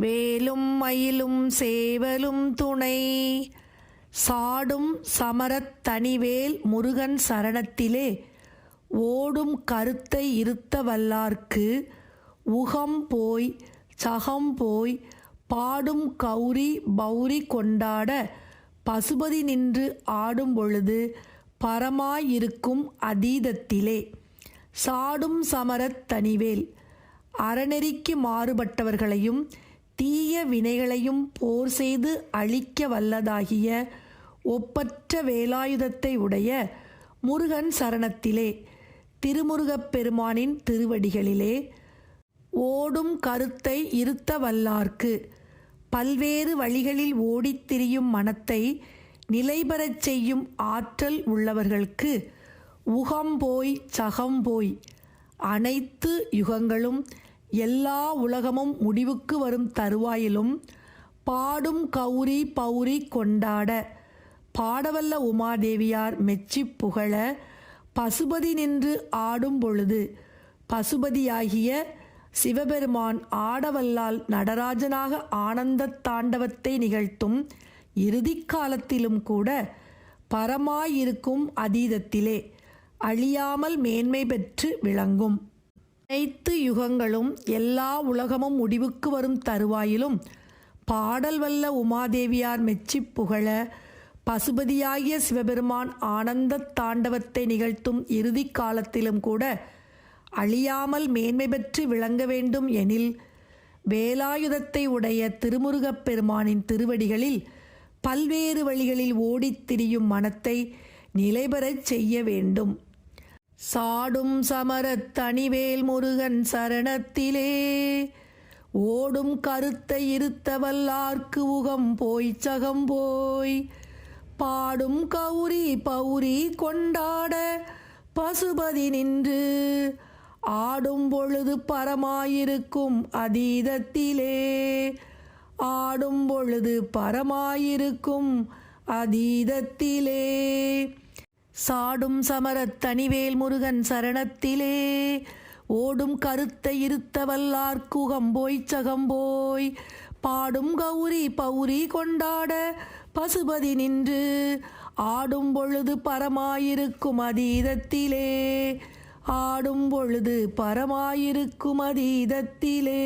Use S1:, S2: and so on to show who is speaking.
S1: வேலும் மயிலும் சேவலும் துணை. சாடும் சமரத் தனிவேல் முருகன் சரணத்திலே ஓடும் கருத்தை இருத்த வல்லார்க்கு உகம் போய் சகம் போய் பாடும் கௌரி பௌரி கொண்டாட பசுபதி நின்று ஆடும் பொழுது பரமாயிருக்கும் அதீதத்திலே. சாடும் சமரத் தனிவேல் அறநெறிக்கு மாறுபட்டவர்களையும் தீய வினைகளையும் போர் செய்து அழிக்க வல்லதாகிய ஒப்பற்ற வேலாயுதத்தை உடைய முருகன் சரணத்திலே திருமுருகப் பெருமானின் திருவடிகளிலே ஓடும் கருத்தை இருத்த வல்லார்க்கு பல்வேறு வழிகளில் ஓடித்திரியும் மனத்தை நிலைபெறச் செய்யும் ஆற்றல் உள்ளவர்களுக்கு உகம்போய் சகம்போய் அனைத்து யுகங்களும் எல்லா உலகமும் முடிவுக்கு வரும் தருவாயிலும் பாடும் கௌரி பௌரி கொண்டாட பாடவல்ல உமாதேவியார் மெச்சி புகழ பசுபதி நின்று ஆடும் பொழுது பசுபதியாகிய சிவபெருமான் ஆடவல்லால் நடராஜனாக ஆனந்த தாண்டவத்தை நிகழ்த்தும் இறுதி காலத்திலும் கூட பரமாயிருக்கும் அதீதத்திலே அழியாமல் மேன்மை பெற்று விளங்கும். அனைத்து யுகங்களும் எல்லா உலகமும் முடிவுக்கு வரும் தருவாயிலும் பாடல் வல்ல உமாதேவியார் மெச்சி புகழ பசுபதியாகிய சிவபெருமான் ஆனந்த தாண்டவத்தை நிகழ்த்தும் இறுதி காலத்திலும் கூட அழியாமல் மேன்மை பெற்று விளங்க வேண்டும் எனில் வேலாயுதத்தை உடைய திருமுருகப் பெருமானின் திருவடிகளில் பல்வேறு வழிகளில் ஓடித்திரியும் மனத்தை நிலைபெறச் செய்ய வேண்டும். சாடும் சமரத் தனிவேல் முருகன் சரணத்திலே ஓடும் கருத்தை இருத்த வல்லார்க்கு உகம் போய் சகம் போய் பாடும் கௌரி பௌரி கொண்டாட பசுபதி நின்று ஆடும் பொழுது பரமாயிருக்கும் அதீதத்திலே. ஆடும் பொழுது பரமாயிருக்கும் அதீதத்திலே. சாடும் சமரத் தனிவேல் முருகன் சரணத்திலே ஓடும் கருத்தை இருத்த வல்லார்க்கு உகம்போய் சகம்போய் பாடும் கௌரி பௌரி கொண்டாட பசுபதி நின்று ஆடும் பொழுது பரமாயிருக்கும் அதீதத்திலே. ஆடும் பொழுது பரமாயிருக்கும் அதீதத்திலே.